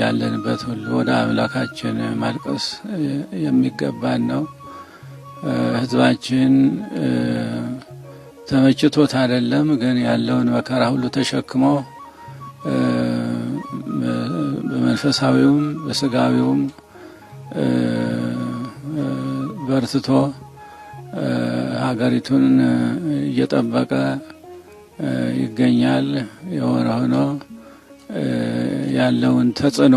በያለንበት ሁሉ ወደ አምላካችን ማልቀስ የሚገባን ነው። ህዝባችን ተመችቶት አይደለም፣ ግን ያለውን መከራ ሁሉ ተሸክሞ በመንፈሳዊውም በስጋዊውም በርትቶ ሀገሪቱን እየጠበቀ ይገኛል። የሆነ ሆኖ ያለውን ተጽዕኖ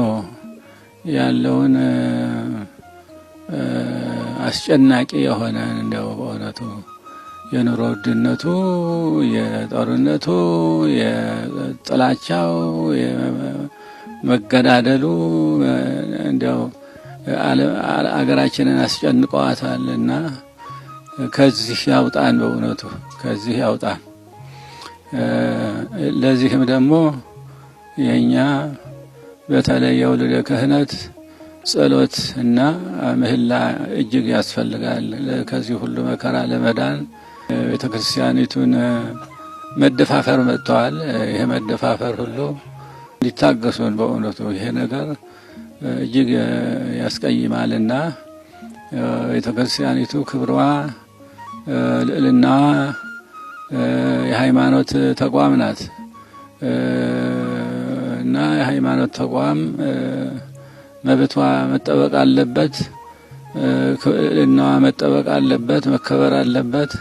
ያለውን አስጨናቂ የሆነ እንደው በእውነቱ የኑሮ ውድነቱ፣ የጦርነቱ፣ የጥላቻው፣ የመገዳደሉ እንደው አገራችንን አስጨንቀዋታልና ከዚህ ያውጣን፣ በእውነቱ ከዚህ ያውጣን። ለዚህም ደግሞ የኛ በተለይ የውልደ ክህነት ጸሎት እና ምህላ እጅግ ያስፈልጋል። ከዚህ ሁሉ መከራ ለመዳን ቤተክርስቲያኒቱን መደፋፈር መጥተዋል። ይሄ መደፋፈር ሁሉ እንዲታገሱን በእውነቱ ይሄ ነገር እጅግ ያስቀይማልና ቤተክርስቲያኒቱ ክብሯ ልዕልናዋ የሃይማኖት ተቋም ናት እና የሃይማኖት ተቋም መብቷ መጠበቅ አለበት፣ ልዕልናዋ መጠበቅ አለበት፣ መከበር አለበት።